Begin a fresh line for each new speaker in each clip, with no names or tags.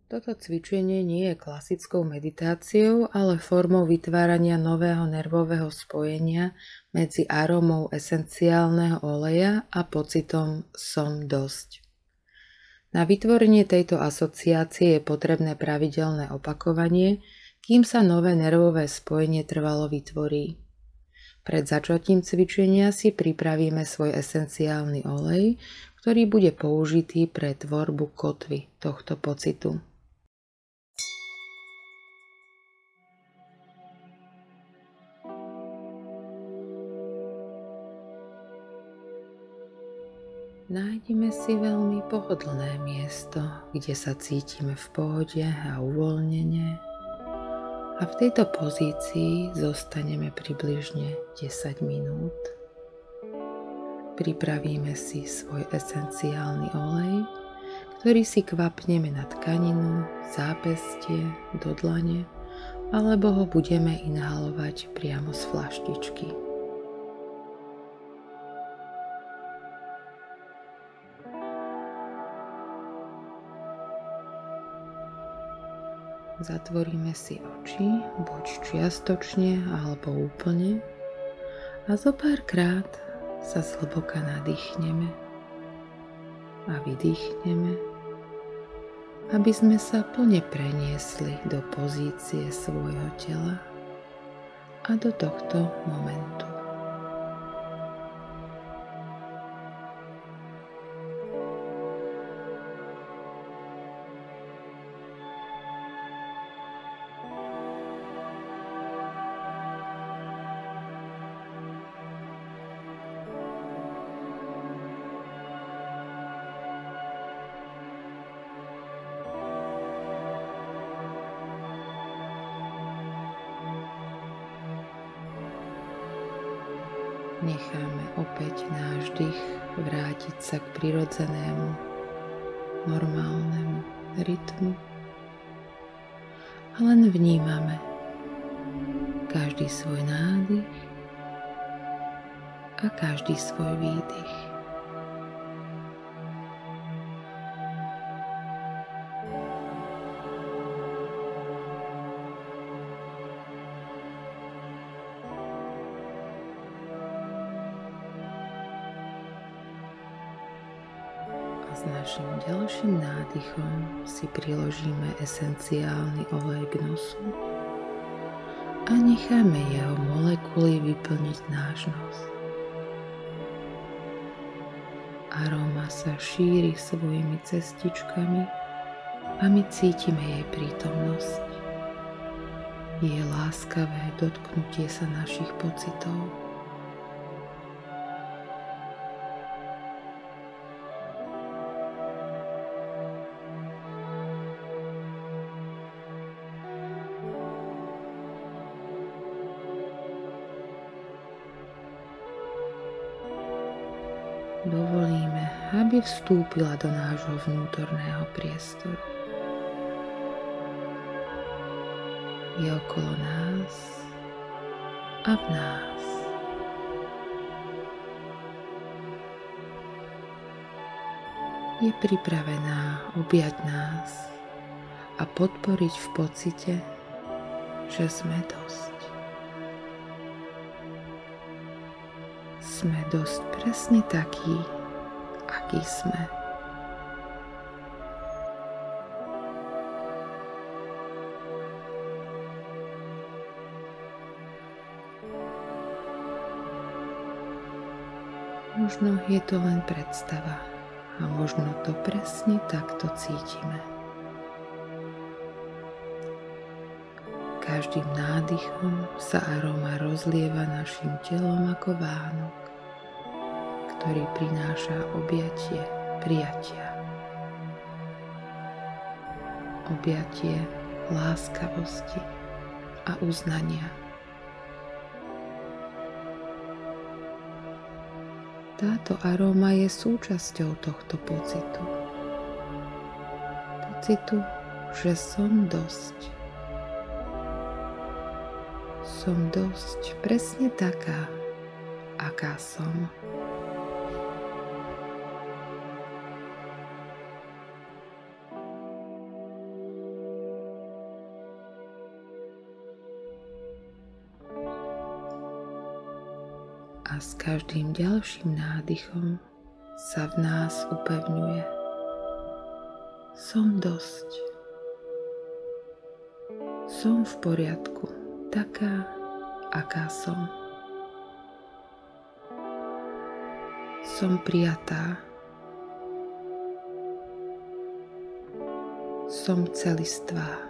Toto cvičenie nie je klasickou meditáciou, ale formou vytvárania nového nervového spojenia medzi arómou esenciálneho oleja a pocitom som dosť. Na vytvorenie tejto asociácie je potrebné pravidelné opakovanie, kým sa nové nervové spojenie trvalo vytvorí. Pred začatím cvičenia si pripravíme svoj esenciálny olej, ktorý bude použitý pre tvorbu kotvy tohto pocitu. Nájdime si veľmi pohodlné miesto, kde sa cítime v pohode a uvoľnene. A v tejto pozícii zostaneme približne 10 minút. Pripravíme si svoj esenciálny olej, ktorý si kvapneme na tkaninu, zápestie, do dlane, alebo ho budeme inhalovať priamo z fľaštičky. Zatvoríme si oči, buď čiastočne alebo úplne, a zo párkrát sa zhlboka nadýchneme a vydýchneme, aby sme sa plne preniesli do pozície svojho tela a do tohto momentu. Necháme opäť náš dých vrátiť sa k prirodzenému, normálnemu rytmu a len vnímame každý svoj nádych a každý svoj výdych. S našim ďalším nádychom si priložíme esenciálny olej k nosu a necháme jeho molekuly vyplniť náš nos. Aróma sa šíri svojimi cestičkami a my cítime jej prítomnosť. Je láskavé dotknutie sa našich pocitov. Dovolíme, aby vstúpila do nášho vnútorného priestoru. Je okolo nás a v nás. Je pripravená objať nás a podporiť v pocite, že sme dosť. Sme dosť presne takí, akí sme. Možno je to len predstava a možno to presne takto cítime. Každým nádychom sa aróma rozlieva našim telom ako Vánok, ktorý prináša objatie prijatia. Objatie láskavosti a uznania. Táto aróma je súčasťou tohto pocitu. Pocitu, že som dosť. Som dosť presne taká, aká som. a s každým ďalším nádychom sa v nás upevňuje. Som dosť. Som v poriadku, taká, aká som. Som prijatá. Som celistvá.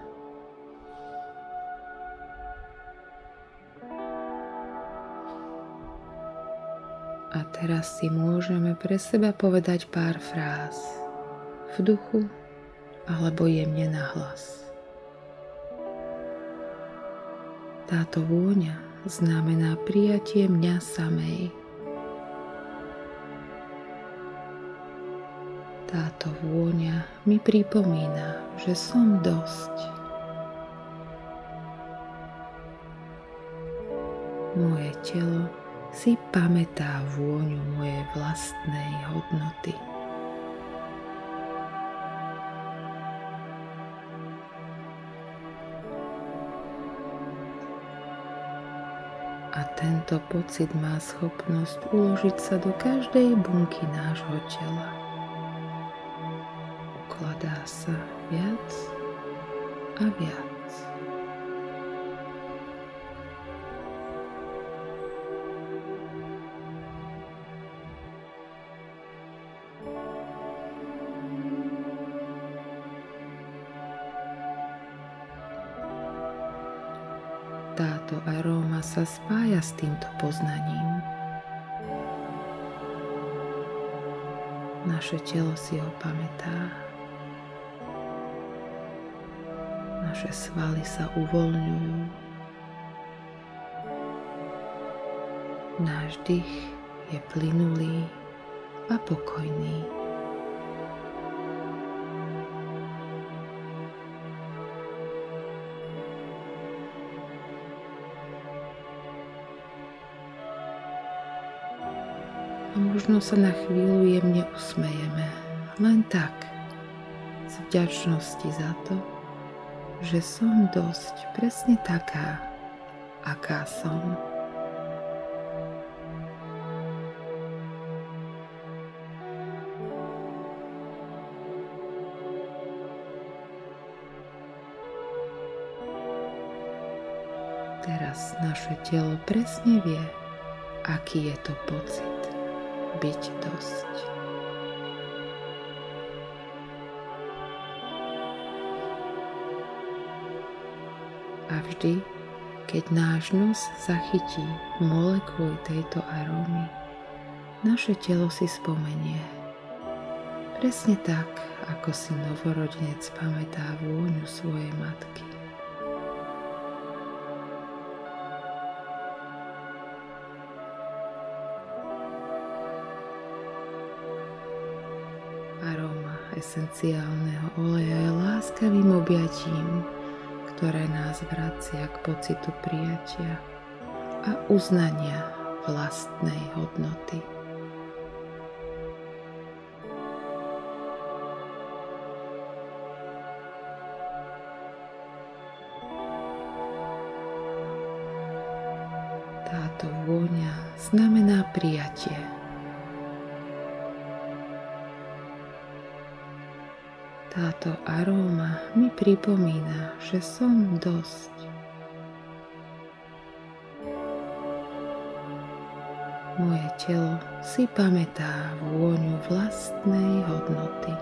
A teraz si môžeme pre seba povedať pár fráz v duchu alebo jemne nahlas. Táto vôňa znamená prijatie mňa samej. Táto vôňa mi pripomína, že som dosť. Moje telo si pamätá vôňu mojej vlastnej hodnoty. A tento pocit má schopnosť uložiť sa do každej bunky nášho tela. Ukladá sa viac a viac. Táto aróma sa spája s týmto poznaním. Naše telo si ho pamätá. Naše svaly sa uvoľňujú. Náš dých je plynulý a pokojný. A možno sa na chvíľu jemne usmejeme, len tak, z vďačnosti za to, že som dosť presne taká, aká som. Teraz naše telo presne vie, aký je to pocit byť dosť. A vždy, keď náš nos zachytí molekuly tejto arómy, naše telo si spomenie. Presne tak, ako si novorodenec pamätá vôňu svojej matky. Aróma esenciálneho oleja je láskavým objatím, ktoré nás vracia k pocitu prijatia a uznania vlastnej hodnoty. Táto vôňa znamená prijatie. Táto aróma mi pripomína, že som dosť. Moje telo si pamätá vôňu vlastnej hodnoty.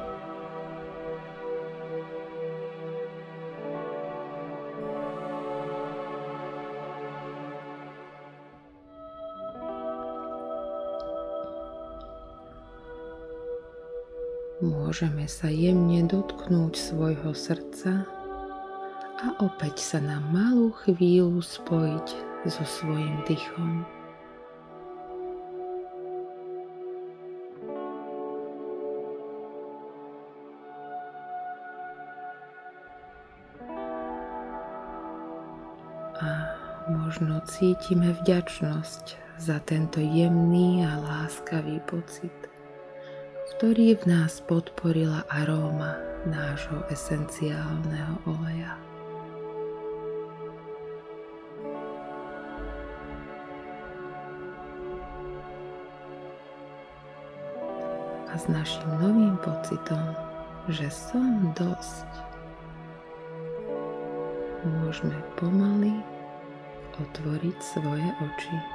Môžeme sa jemne dotknúť svojho srdca a opäť sa na malú chvíľu spojiť so svojím dychom. A možno cítime vďačnosť za tento jemný a láskavý pocit, ktorý v nás podporila aróma nášho esenciálneho oleja. a s našim novým pocitom, že som dosť, môžeme pomaly otvoriť svoje oči.